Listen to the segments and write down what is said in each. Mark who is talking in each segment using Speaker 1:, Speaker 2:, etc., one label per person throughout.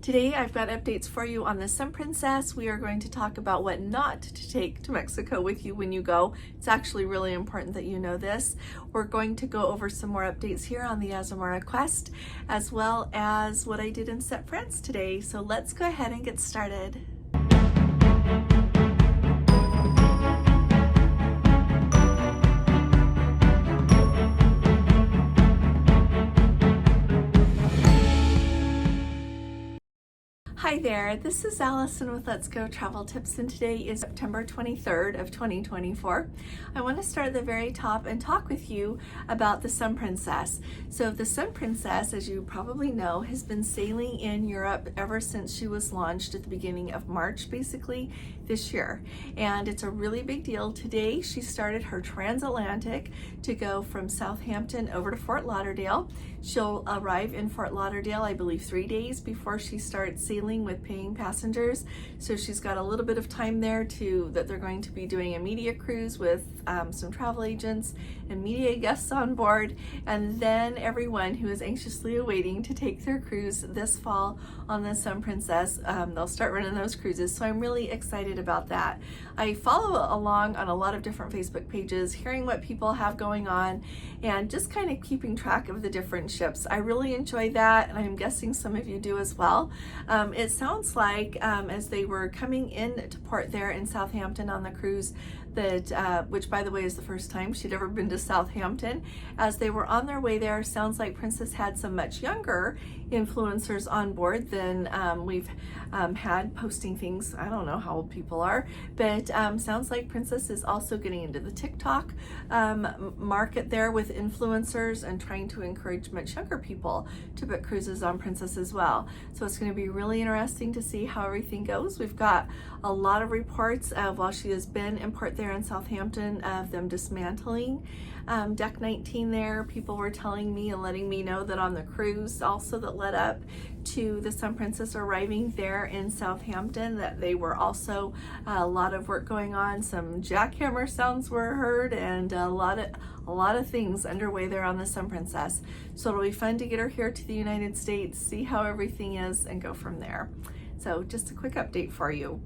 Speaker 1: Today I've got updates for you on the Sun Princess. We are going to talk about what not to take to Mexico with you when you go. It's actually really important that you know this. We're going to go over some more updates here on the Azamara quest, as well as what I did in Sete, France today. So let's go ahead and get started. Hi there, this is Allison with Let's Go Travel Tips, and today is September 23rd of 2024. I want to start at the very top and talk with you about the Sun Princess. So the Sun Princess, as you probably know, has been sailing in Europe ever since she was launched at the beginning of March, basically this year. And it's a really big deal. Today she started her transatlantic to go from Southampton over to Fort Lauderdale. She'll arrive in Fort Lauderdale, I believe, 3 days before she starts sailing with paying passengers. So she's got a little bit of time there that they're going to be doing a media cruise with some travel agents and media guests on board. And then everyone who is anxiously awaiting to take their cruise this fall on the Sun Princess, they'll start running those cruises. So I'm really excited about that. I follow along on a lot of different Facebook pages, hearing what people have going on and just kind of keeping track of the different ships. I really enjoy that, and I'm guessing some of you do as well. It sounds like as they were coming in to port there in Southampton on the cruise, that which by the way is the first time she'd ever been to Southampton, as they were on their way there, sounds like Princess had some much younger influencers on board than we've had posting things. I don't know how old people are, but sounds like Princess is also getting into the TikTok market there with influencers and trying to encourage much younger people to book cruises on Princess as well. So it's going to be really interesting to see how everything goes. We've got a lot of reports of, while she has been in port there in Southampton, of them dismantling Deck 19 there. People were telling me and letting me know that on the cruise also that led up to the Sun Princess arriving there in Southampton, that they were also a lot of work going on. Some jackhammer sounds were heard, and a lot of things underway there on the Sun Princess. So it'll be fun to get her here to the United States, see how everything is, and go from there. So just a quick update for you.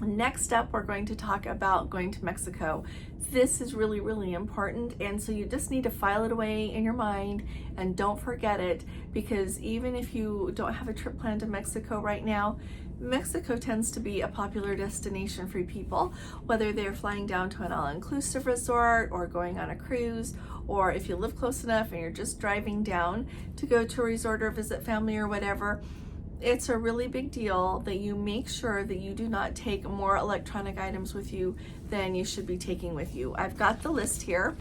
Speaker 1: Next up, we're going to talk about going to Mexico. This is really, really important, and so you just need to file it away in your mind and don't forget it, because even if you don't have a trip planned to Mexico right now, Mexico tends to be a popular destination for people, whether they're flying down to an all-inclusive resort or going on a cruise, or if you live close enough and you're just driving down to go to a resort or visit family or whatever. It's a really big deal that you make sure that you do not take more electronic items with you than you should be taking with you. I've got the list here,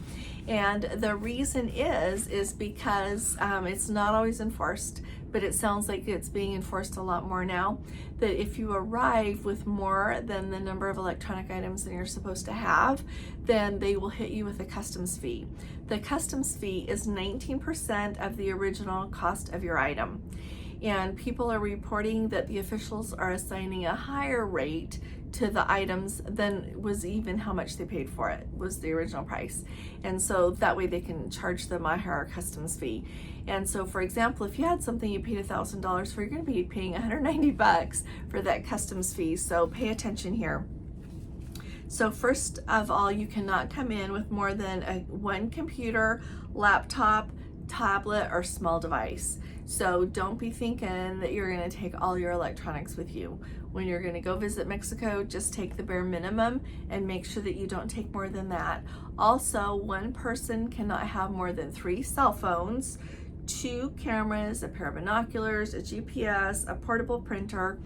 Speaker 1: and the reason is because it's not always enforced, but it sounds like it's being enforced a lot more now, that if you arrive with more than the number of electronic items that you're supposed to have, then they will hit you with a customs fee. The customs fee is 19% of the original cost of your item. And people are reporting that the officials are assigning a higher rate to the items than was even how much they paid for it, was the original price. And so that way they can charge them a higher customs fee. And so, for example, if you had something you paid $1,000 for, you're going to be paying $190 for that customs fee. So pay attention here. So first of all, you cannot come in with more than one computer, laptop, tablet, or small device. So don't be thinking that you're going to take all your electronics with you. When you're going to go visit Mexico, just take the bare minimum and make sure that you don't take more than that. Also, one person cannot have more than 3 cell phones, 2 cameras, a pair of binoculars, a GPS, a portable printer,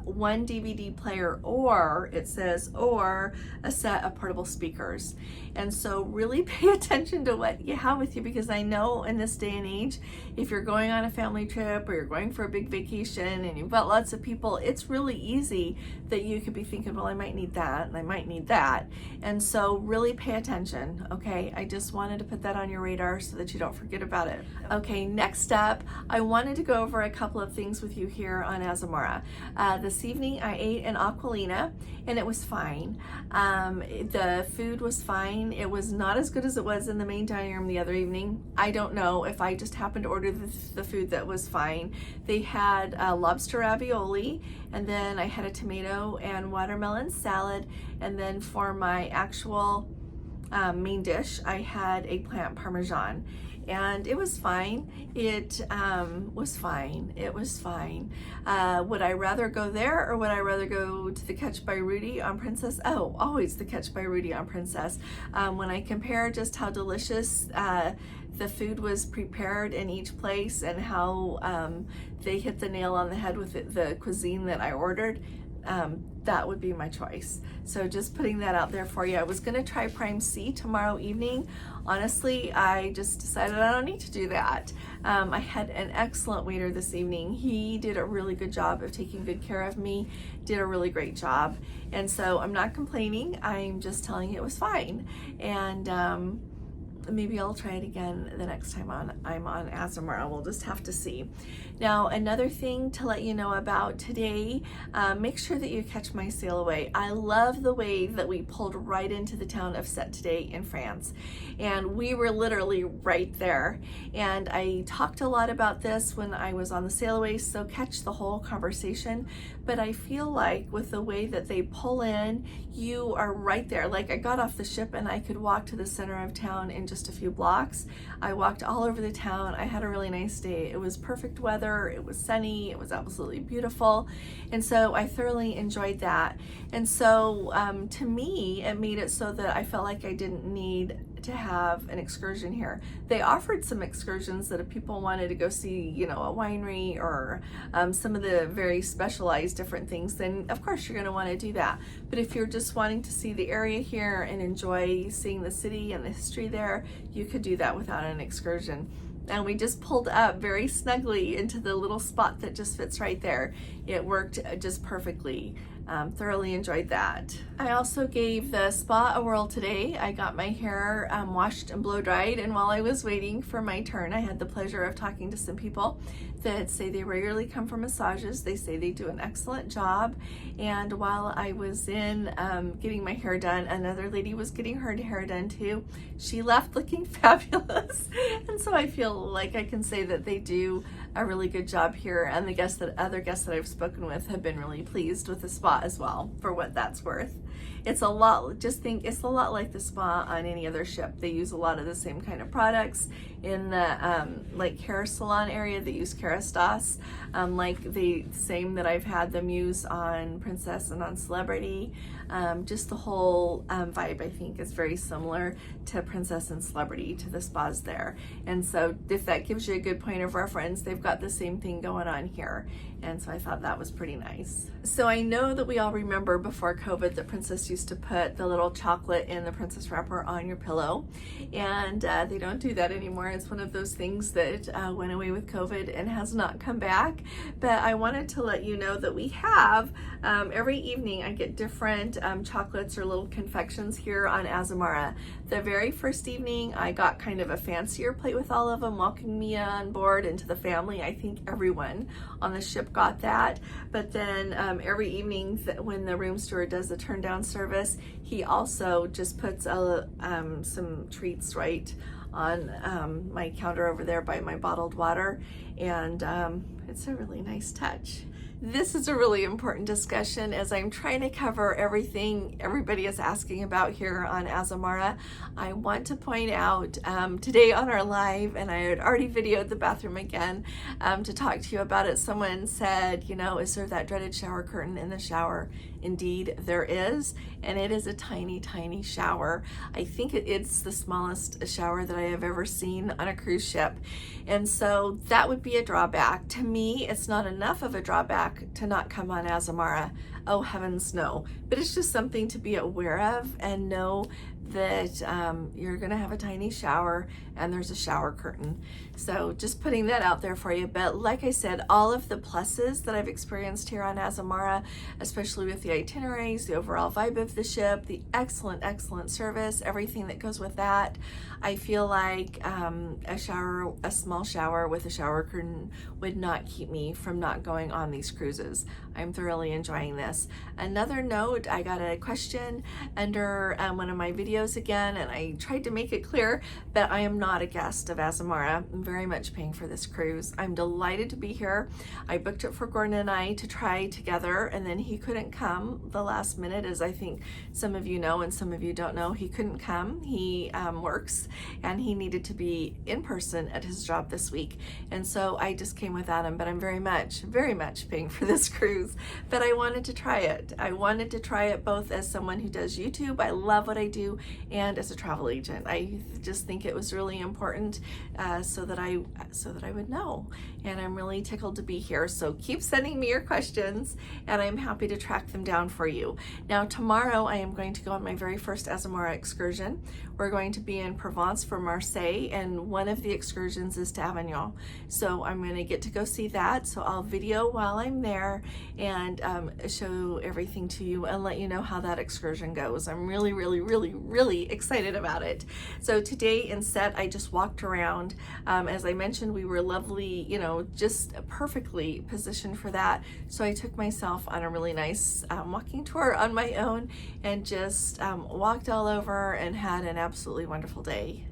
Speaker 1: 1 DVD player, or it says, or a set of portable speakers. And so really pay attention to what you have with you, because I know in this day and age, if you're going on a family trip or you're going for a big vacation and you've got lots of people, it's really easy that you could be thinking, well, I might need that and I might need that. And so really pay attention, okay? I just wanted to put that on your radar so that you don't forget about it. Okay, next up, I wanted to go over a couple of things with you here on Azamara. The this evening I ate in Aquilina, and it was fine. The food was fine. It was not as good as it was in the main dining room the other evening. I don't know if I just happened to order the food that was fine. They had lobster ravioli, and then I had a tomato and watermelon salad, and then for my actual main dish I had eggplant parmesan. And it was fine. It was fine. It was fine. Would I rather go there, or would I rather go to the Catch by Rudy on Princess? Oh, always the Catch by Rudy on Princess. When I compare just how delicious the food was prepared in each place, and how they hit the nail on the head with the cuisine that I ordered, that would be my choice. So just putting that out there for you. I was gonna try Prime C tomorrow evening. Honestly, I just decided I don't need to do that. I had an excellent waiter this evening. He did a really good job of taking good care of me, did a really great job. And so I'm not complaining, I'm just telling you it was fine. And maybe I'll try it again the next time I'm on Azamara. We'll just have to see. Now, another thing to let you know about today, make sure that you catch my sail away. I love the way that we pulled right into the town of Sete today in France. And we were literally right there. And I talked a lot about this when I was on the sail away, so catch the whole conversation. But I feel like with the way that they pull in, you are right there. Like, I got off the ship and I could walk to the center of town in just a few blocks. I walked all over the town. I had a really nice day. It was perfect weather. It was sunny. It was absolutely beautiful. And so I thoroughly enjoyed that. And so to me, it made it so that I felt like I didn't need to have an excursion here. They offered some excursions that if people wanted to go see, you know, a winery or some of the very specialized different things, then of course you're going to want to do that. But if you're just wanting to see the area here and enjoy seeing the city and the history there, you could do that without an excursion. And we just pulled up very snugly into the little spot that just fits right there. It worked just perfectly. Thoroughly enjoyed that. I also gave the spa a whirl today. I got my hair washed and blow dried, and while I was waiting for my turn, I had the pleasure of talking to some people that say they regularly come for massages. They say they do an excellent job. And while I was in getting my hair done, another lady was getting her hair done too. She left looking fabulous. And so I feel like I can say that they do a really good job here, and the other guests that I've spoken with have been really pleased with the spa as well, for what that's worth. It's a lot like the spa on any other ship. They use a lot of the same kind of products. In the like hair salon area, they use Kerastase, like the same that I've had them use on Princess and on Celebrity. Just the whole vibe, I think, is very similar to Princess and Celebrity, to the spas there. And so if that gives you a good point of reference, they've got the same thing going on here. And so I thought that was pretty nice. So I know that we all remember before COVID that Princess used to put the little chocolate in the Princess wrapper on your pillow. And they don't do that anymore. It's one of those things that went away with COVID and has not come back. But I wanted to let you know that we have, every evening I get different chocolates or little confections here on Azamara. The very first evening I got kind of a fancier plate with all of them, welcoming me on board into the family. I think everyone on the ship got that. But then every evening when the room steward does the turn down service, he also just puts some treats right on my counter over there by my bottled water, and it's a really nice touch. This is a really important discussion as I'm trying to cover everything everybody is asking about here on Azamara. I want to point out today on our live, and I had already videoed the bathroom again to talk to you about it. Someone said, you know, is there that dreaded shower curtain in the shower? Indeed, there is, and it is a tiny, tiny shower. I think it's the smallest shower that I have ever seen on a cruise ship. And so that would be a drawback. To me, it's not enough of a drawback to not come on Azamara. Oh, heavens no. But it's just something to be aware of and know that you're gonna have a tiny shower and there's a shower curtain. So just putting that out there for you. But like I said, all of the pluses that I've experienced here on Azamara, especially with the itineraries, the overall vibe of the ship, the excellent service, everything that goes with that, I feel like a small shower with a shower curtain would not keep me from not going on these cruises. I'm thoroughly enjoying this. Another note, I got a question under one of my videos again, and I tried to make it clear that I am not a guest of Azamara. I'm very much paying for this cruise. I'm delighted to be here. I booked it for Gordon and I to try together, and then he couldn't come the last minute, as I think some of you know and some of you don't know. He couldn't come. He works, and he needed to be in person at his job this week, and so I just came without him. But I'm very much paying for this cruise. But I wanted to try it. I wanted to try it both as someone who does YouTube, I love what I do, and as a travel agent. I just think it was really important so that I would know. And I'm really tickled to be here. So keep sending me your questions, and I'm happy to track them down for you. Now tomorrow I am going to go on my very first Azamara excursion. We're going to be in Provence for Marseille, and one of the excursions is to Avignon. So I'm going to get to go see that. So I'll video while I'm there and show everything to you and let you know how that excursion goes. I'm really excited about it. So today in Sete, I just walked around. As I mentioned, we were lovely, just perfectly positioned for that. So I took myself on a really nice walking tour on my own and just walked all over and had an absolutely wonderful day.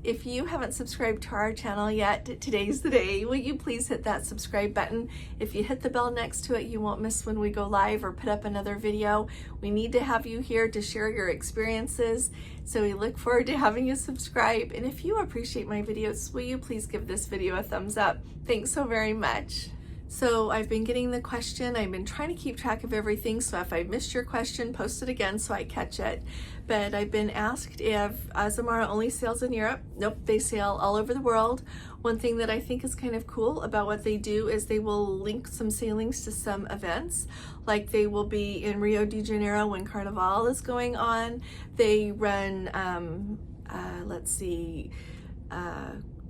Speaker 1: If you haven't subscribed to our channel yet, today's the day. Will you please hit that subscribe button? If you hit the bell next to it, you won't miss when we go live or put up another video. We need to have you here to share your experiences, so we look forward to having you subscribe. And if you appreciate my videos, will you please give this video a thumbs up? Thanks so very much. So I've been getting the question. I've been trying to keep track of everything, so if I missed your question, post it again so I catch it. But I've been asked if Azamara only sails in Europe. Nope, they sail all over the world. One thing that I think is kind of cool about what they do is they will link some sailings to some events. Like they will be in Rio de Janeiro when Carnival is going on. They run,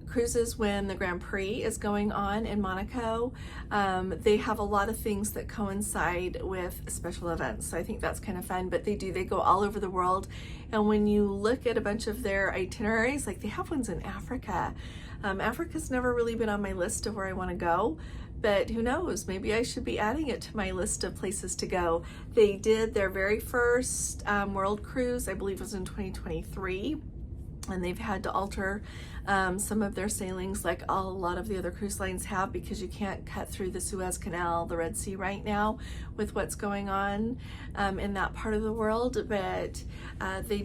Speaker 1: cruises when the Grand Prix is going on in Monaco. They have a lot of things that coincide with special events, so I think that's kind of fun. But they go all over the world, and when you look at a bunch of their itineraries, like they have ones in Africa. Africa's never really been on my list of where I want to go, but who knows, maybe I should be adding it to my list of places to go. They did their very first world cruise, I believe was in 2023, and they've had to alter some of their sailings like a lot of the other cruise lines have, because you can't cut through the Suez Canal, the Red Sea right now with what's going on in that part of the world. But they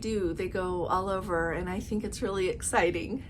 Speaker 1: go all over, and I think it's really exciting.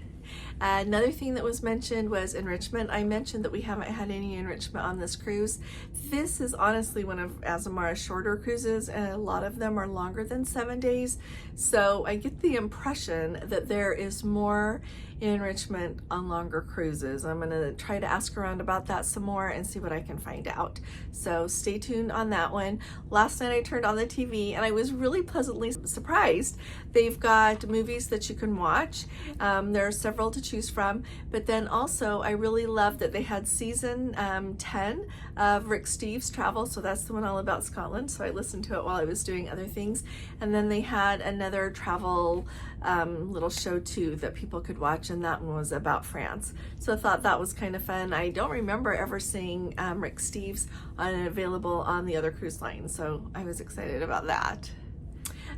Speaker 1: Another thing that was mentioned was enrichment. I mentioned that we haven't had any enrichment on this cruise. This is honestly one of Azamara's shorter cruises, and a lot of them are longer than 7 days. So I get the impression that there is more enrichment on longer cruises. I'm going to try to ask around about that some more and see what I can find out. So stay tuned on that one. Last night I turned on the TV and I was really pleasantly surprised. They've got movies that you can watch. There are several to choose from, but then also I really love that they had season 10 of Rick Steves' Travel. So that's the one all about Scotland. So I listened to it while I was doing other things. And then they had another travel little show too that people could watch, and that one was about France. So I thought that was kind of fun. I don't remember ever seeing Rick Steves available on the other cruise lines, so I was excited about that.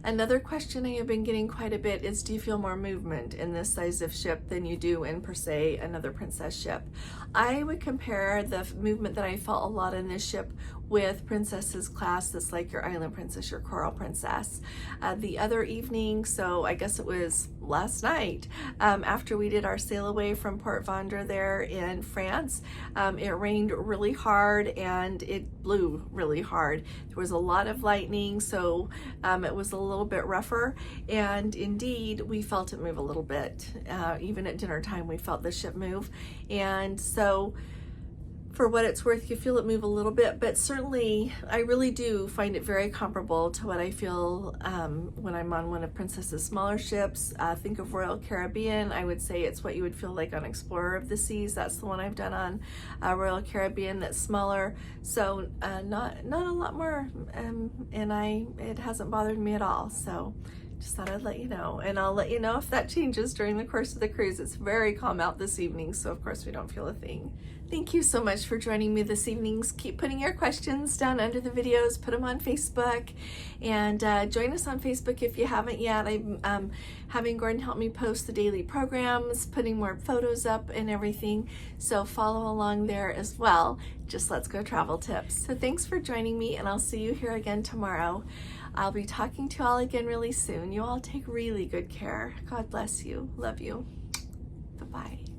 Speaker 1: Another question I have been getting quite a bit is, do you feel more movement in this size of ship than you do in, per se, another Princess ship? I would compare the movement that I felt a lot in this ship with Princess's class, that's like your Island Princess, your Coral Princess. The other evening, so I guess it was last night, after we did our sail away from Port Vendres there in France, it rained really hard and it blew really hard. There was a lot of lightning, so it was a little bit rougher, and indeed we felt it move a little bit. Even at dinner time we felt the ship move, and so For what it's worth, you feel it move a little bit, but certainly I really do find it very comparable to what I feel when I'm on one of Princess's smaller ships. Think of Royal Caribbean. I would say it's what you would feel like on Explorer of the Seas. That's the one I've done on Royal Caribbean, that's smaller. So not a lot more, and it hasn't bothered me at all. So just thought I'd let you know, and I'll let you know if that changes during the course of the cruise. It's very calm out this evening, so of course we don't feel a thing. Thank you so much for joining me this evening. Keep putting your questions down under the videos, put them on Facebook, and join us on Facebook if you haven't yet. I'm having Gordon help me post the daily programs, putting more photos up and everything, so follow along there as well. Just Let's Go Travel Tips. So thanks for joining me, and I'll see you here again tomorrow. I'll be talking to you all again really soon. You all take really good care. God bless you. Love you. Bye-bye.